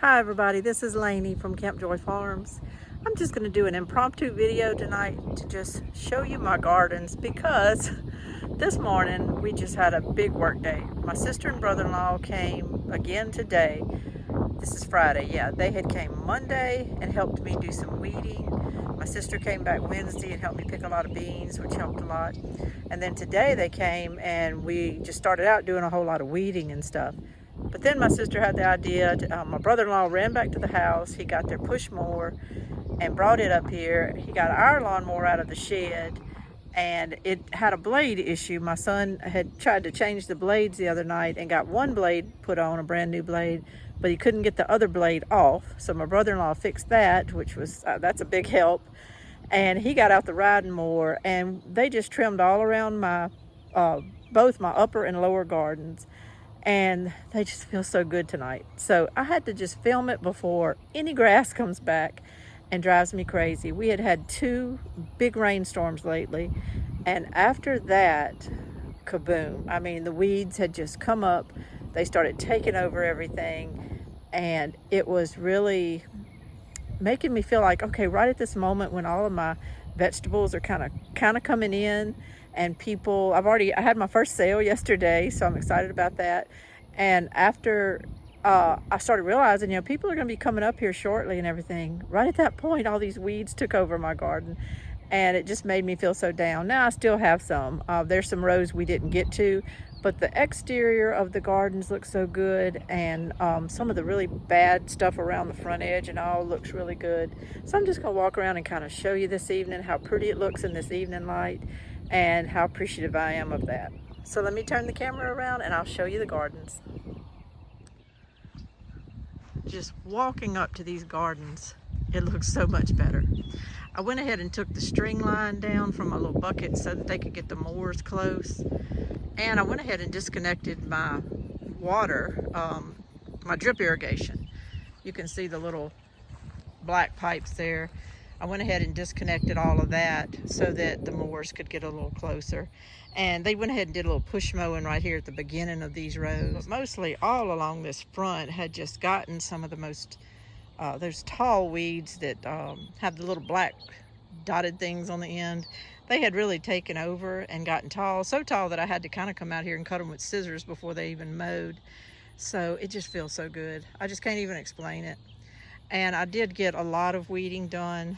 Hi everybody, this is Lainey from Camp Joy Farms. I'm just going to do an impromptu video tonight to just show you my gardens because this morning we just had a big work day. My sister and brother-in-law came again today. This is Friday, yeah. They had came Monday and helped me do some weeding. My sister came back Wednesday and helped me pick a lot of beans, which helped a lot. And then today they came and we just started out doing a whole lot of weeding and stuff. But then my sister had the idea, my brother-in-law ran back to the house, he got their push mower and brought it up here. He got our lawnmower out of the shed and it had a blade issue. My son had tried to change the blades the other night and got one blade put on, a brand new blade, but he couldn't get the other blade off. So my brother-in-law fixed that, which was, that's a big help. And he got out the riding mower and they just trimmed all around my, both my upper and lower gardens. And they just feel so good tonight. So I had to just film it before any grass comes back and drives me crazy. We had had 2 big rainstorms lately, and after that, kaboom. I mean, the weeds had just come up. They started taking over everything, and it was really making me feel like, okay, right at this moment when all of my vegetables are kind of coming in, and people, I had my first sale yesterday, so I'm excited about that. And after I started realizing, people are going to be coming up here shortly and everything, right at that point all these weeds took over my garden, and it just made me feel so down. Now I still have some, there's some rows we didn't get to, but the exterior of the gardens looks so good, and some of the really bad stuff around the front edge and all looks really good. So I'm just gonna walk around and kind of show you this evening how pretty it looks in this evening light and how appreciative I am of that. So let me turn the camera around and I'll show you the gardens. Just walking up to these gardens, it looks so much better. I went ahead and took the string line down from my little bucket so that they could get the mowers close. And I went ahead and disconnected my water, my drip irrigation. You can see the little black pipes there. I went ahead and disconnected all of that so that the mowers could get a little closer. And they went ahead and did a little push mowing right here at the beginning of these rows. But mostly all along this front had just gotten some of the most, those tall weeds that have the little black dotted things on the end. They had really taken over and gotten tall, so tall that I had to kind of come out here and cut them with scissors before they even mowed. So it just feels so good. I just can't even explain it. And I did get a lot of weeding done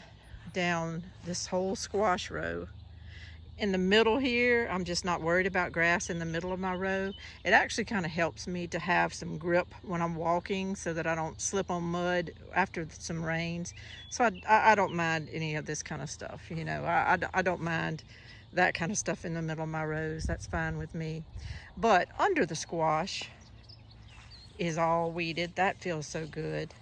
down this whole squash row. In the middle here, I'm just not worried about grass in the middle of my row. It actually kind of helps me to have some grip when I'm walking so that I don't slip on mud after some rains. So I don't mind any of this kind of stuff. I don't mind that kind of stuff in the middle of my rows. That's fine with me. But under the squash is all weeded. That feels so good.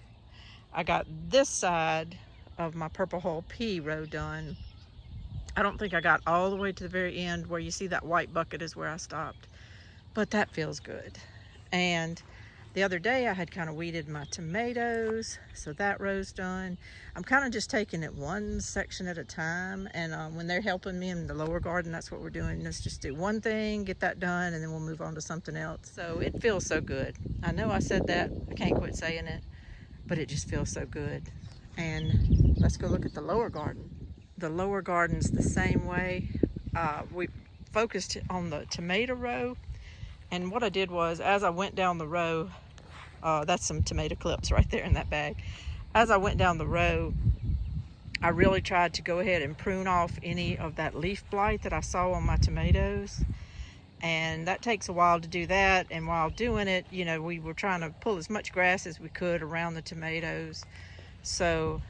I got this side of my purple hull pea row done. I don't think I got all the way to the very end where you see that white bucket is where I stopped, but that feels good. And the other day I had kind of weeded my tomatoes, so that row's done. I'm kind of just taking it one section at a time, and when they're helping me in the lower garden, that's what we're doing. Let's just do one thing, get that done, and then we'll move on to something else. So it feels so good. I know I said that, I can't quit saying it, but it just feels so good. And let's go look at the lower garden. The lower garden's the same way. We focused on the tomato row, and what I did was, as I went down the row, that's some tomato clips right there in that bag. As I went down the row, I really tried to go ahead and prune off any of that leaf blight that I saw on my tomatoes, and that takes a while to do that. And while doing it, we were trying to pull as much grass as we could around the tomatoes. So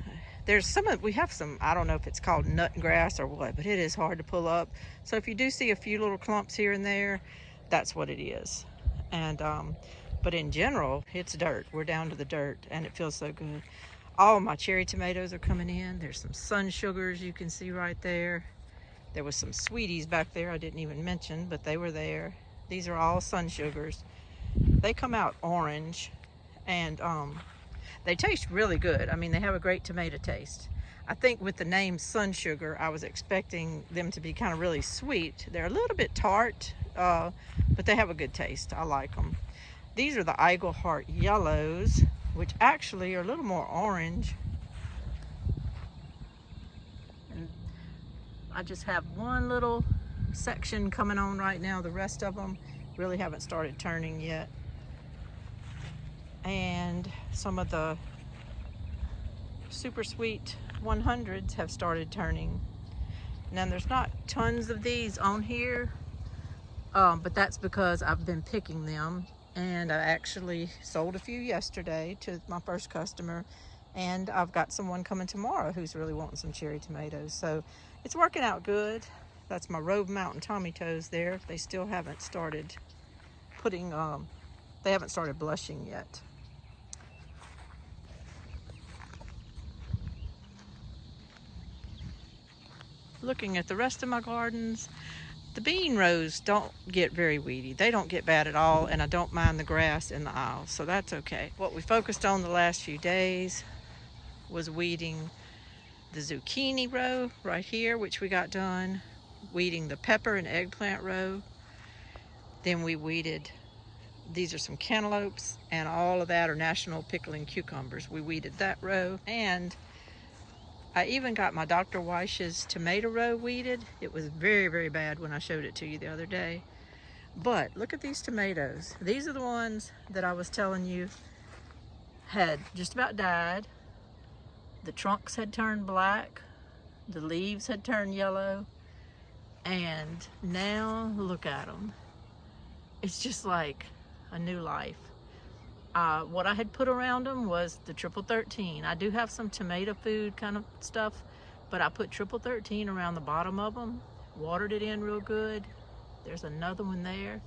we have some, I don't know if it's called nut grass or what, but it is hard to pull up. So if you do see a few little clumps here and there, that's what it is. And but in general, it's dirt. We're down to the dirt, and it feels so good. All my cherry tomatoes are coming in. There's some sun sugars you can see right there. There was some sweeties back there I didn't even mention, but they were there. These are all sun sugars. They come out orange, and they taste really good. I mean, they have a great tomato taste. I think with the name Sun Sugar, I was expecting them to be kind of really sweet. They're a little bit tart, but they have a good taste. I like them. These are the Eagle Heart Yellows. which actually are a little more orange. And I just have one little section coming on right now. The rest of them really haven't started turning yet. And some of the super sweet 100s have started turning. Now there's not tons of these on here, but that's because I've been picking them, and I actually sold a few yesterday to my first customer, and I've got someone coming tomorrow who's really wanting some cherry tomatoes. So it's working out good. That's my Robe Mountain Tommy Toes there. They still haven't started putting, they haven't started blushing yet. Looking at the rest of my gardens, the bean rows don't get very weedy. They don't get bad at all, and I don't mind the grass in the aisles, so that's okay. What we focused on the last few days was weeding the zucchini row right here, which we got done, weeding the pepper and eggplant row. Then we weeded, these are some cantaloupes, and all of that are national pickling cucumbers. We weeded that row, and I even got my Dr. Weich's tomato row weeded. It was very, very bad when I showed it to you the other day. But look at these tomatoes. These are the ones that I was telling you had just about died. The trunks had turned black. The leaves had turned yellow. And now look at them. It's just like a new life. What I had put around them was the Triple 13. I do have some tomato food kind of stuff, but I put Triple 13 around the bottom of them, watered it in real good. There's another one there.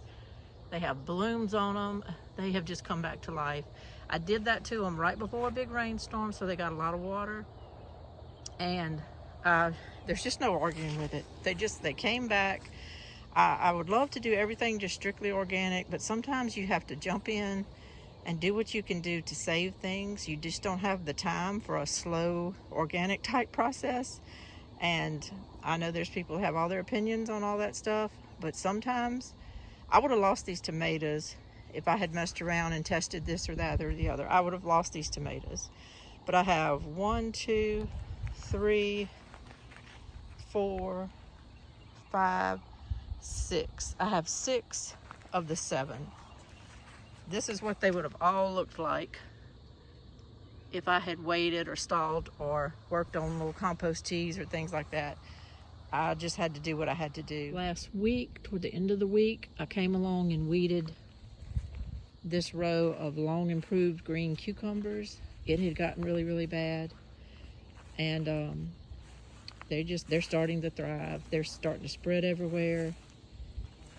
They have blooms on them. They have just come back to life. I did that to them right before a big rainstorm, so they got a lot of water. And there's just no arguing with it. They came back. I would love to do everything just strictly organic, but sometimes you have to jump in and do what you can do to save things. You just don't have the time for a slow organic type process. And I know there's people who have all their opinions on all that stuff, but sometimes I would have lost these tomatoes if I had messed around and tested this or that or the other. I would have lost these tomatoes. But I have 1, 2, 3, 4, 5, 6. I have 6 of the 7. This is what they would have all looked like if I had waited or stalled or worked on little compost teas or things like that. I just had to do what I had to do. Last week, toward the end of the week, I came along and weeded this row of long improved green cucumbers. It had gotten really, really bad. And they're starting to thrive. They're starting to spread everywhere.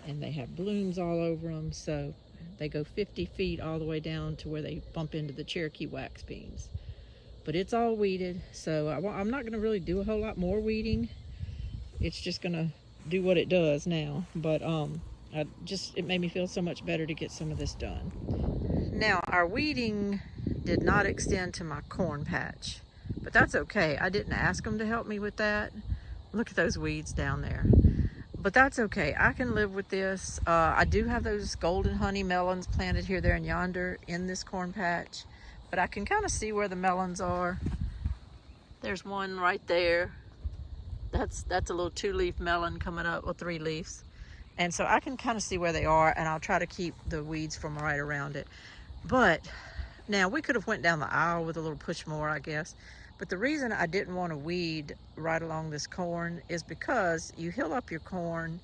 And they have blooms all over them. So they go 50 feet all the way down to where they bump into the Cherokee wax beans. But it's all weeded, so I'm not gonna really do a whole lot more weeding. It's just gonna do what it does now. But it made me feel so much better to get some of this done. Now, our weeding did not extend to my corn patch, but that's okay. I didn't ask them to help me with that. Look at those weeds down there. But that's okay. I can live with this. I do have those golden honey melons planted here, there, and yonder in this corn patch. But I can kind of see where the melons are. There's one right there. That's a little 2-leaf melon coming up, or 3 leaves. And so I can kind of see where they are, and I'll try to keep the weeds from right around it. But now we could have went down the aisle with a little push more, I guess. But the reason I didn't want to weed right along this corn is because you hill up your corn,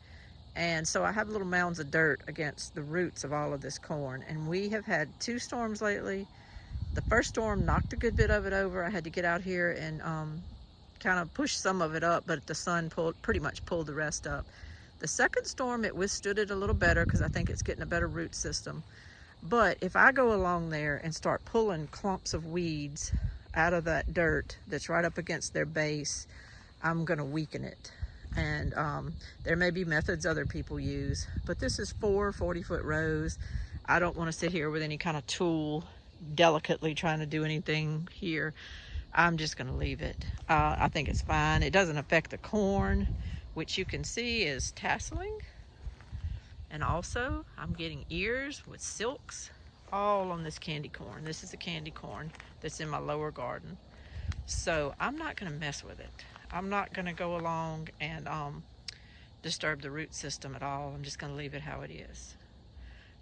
and so I have little mounds of dirt against the roots of all of this corn. And we have had 2 storms lately. The first storm knocked a good bit of it over. I had to get out here and kind of push some of it up, but the sun pretty much pulled the rest up. The second storm, it withstood it a little better because I think it's getting a better root system. But if I go along there and start pulling clumps of weeds out of that dirt that's right up against their base, I'm gonna weaken it. And there may be methods other people use, but this is 4 40-foot rows. I don't want to sit here with any kind of tool delicately trying to do anything here. I'm just gonna leave it. I think it's fine. It doesn't affect the corn, which you can see is tasseling. And also I'm getting ears with silks all on this candy corn. This is the candy corn that's in my lower garden. So I'm not going to mess with it. I'm not going to go along and disturb the root system at all. I'm just going to leave it how it is.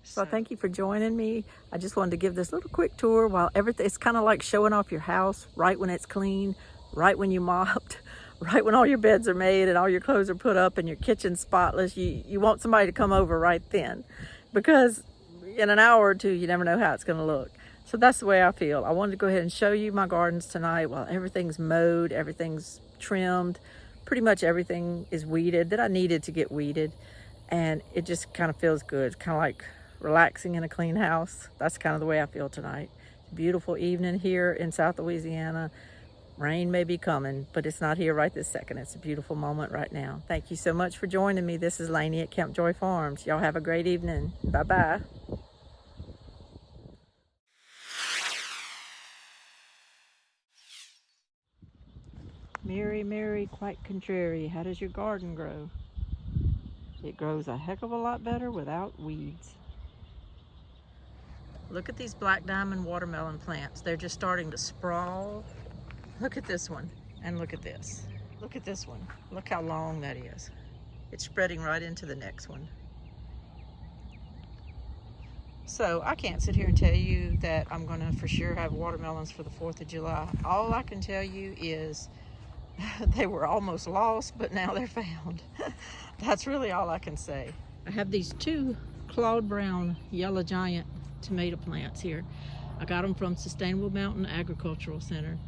So thank you for joining me. I just wanted to give this little quick tour while everything, it's kind of like showing off your house right when it's clean, right when you mopped, right when all your beds are made and all your clothes are put up and your kitchen's spotless. You want somebody to come over right then, because in an hour or two, you never know how it's going to look. So that's the way I feel. I wanted to go ahead and show you my gardens tonight while everything's mowed, everything's trimmed, pretty much everything is weeded that I needed to get weeded. And it just kind of feels good. It's kind of like relaxing in a clean house. That's kind of the way I feel tonight. It's a beautiful evening here in South Louisiana. Rain may be coming, but it's not here right this second. It's a beautiful moment right now. Thank you so much for joining me. This is Lainey at Camp Joy Farms. Y'all have a great evening. Bye-bye. Mary, Mary, quite contrary, how does your garden grow? It grows a heck of a lot better without weeds. Look at these black diamond watermelon plants. They're just starting to sprawl. Look at this one, and look at this. Look at this one. Look how long that is. It's spreading right into the next one. So I can't sit here and tell you that I'm gonna for sure have watermelons for the 4th of July. All I can tell you is they were almost lost, but now they're found. That's really all I can say. I have these 2 Claude Brown Yellow Giant tomato plants here. I got them from Sustainable Mountain Agricultural Center.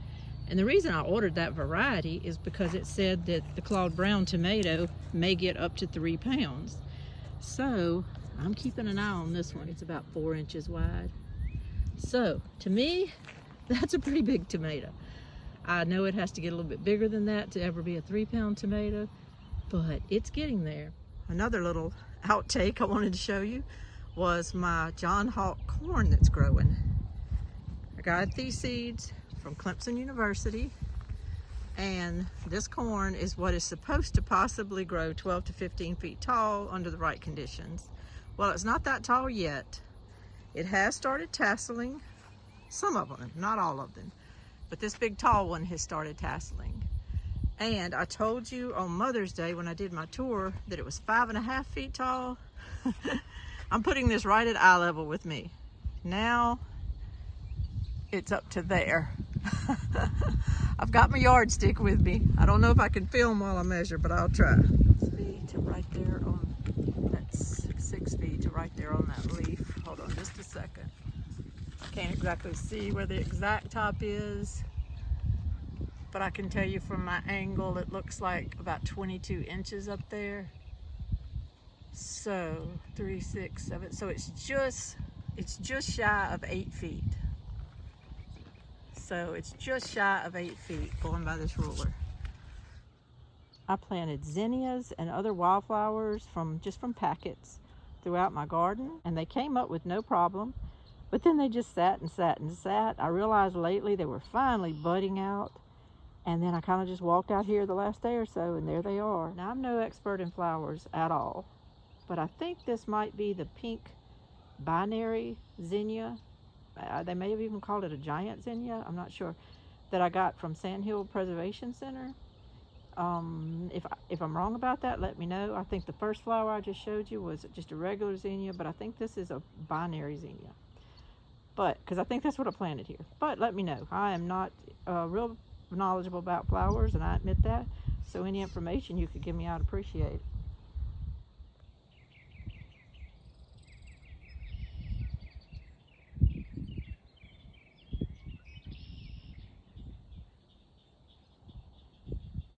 And the reason I ordered that variety is because it said that the Claude Brown tomato may get up to 3 pounds. So I'm keeping an eye on this one. It's about 4 inches wide. So to me, that's a pretty big tomato. I know it has to get a little bit bigger than that to ever be a 3-pound tomato, but it's getting there. Another little outtake I wanted to show you was my John Hawk corn that's growing. I got these seeds from Clemson University, and this corn is what is supposed to possibly grow 12 to 15 feet tall under the right conditions. Well, it's not that tall yet. It has started tasseling, some of them, not all of them. But this big tall one has started tasseling. And I told you on Mother's Day when I did my tour that it was 5.5 feet tall. I'm putting this right at eye level with me. Now it's up to there. I've got my yardstick with me. I don't know if I can film while I measure, but I'll try. 6 feet to right there on, that's 6 feet to right there on that leaf. Hold on just a second. I can't exactly see where the exact top is, but I can tell you from my angle it looks like about 22 inches up there. So 3, 6, 7, so it's just shy of 8 feet. So it's just shy of 8 feet going by this ruler. I planted zinnias and other wildflowers from packets throughout my garden, and they came up with no problem. But then they just sat and sat and sat. I realized lately they were finally budding out. And then I kind of just walked out here the last day or so, and there they are. Now, I'm no expert in flowers at all, but I think this might be the pink binary zinnia. They may have even called it a giant zinnia. I'm not sure. That I got from Sandhill Preservation Center. If I'm wrong about that, let me know. I think the first flower I just showed you was just a regular zinnia, but I think this is a binary zinnia. But, because I think that's what I planted here. But let me know. I am not real knowledgeable about flowers, and I admit that. So any information you could give me, I'd appreciate it.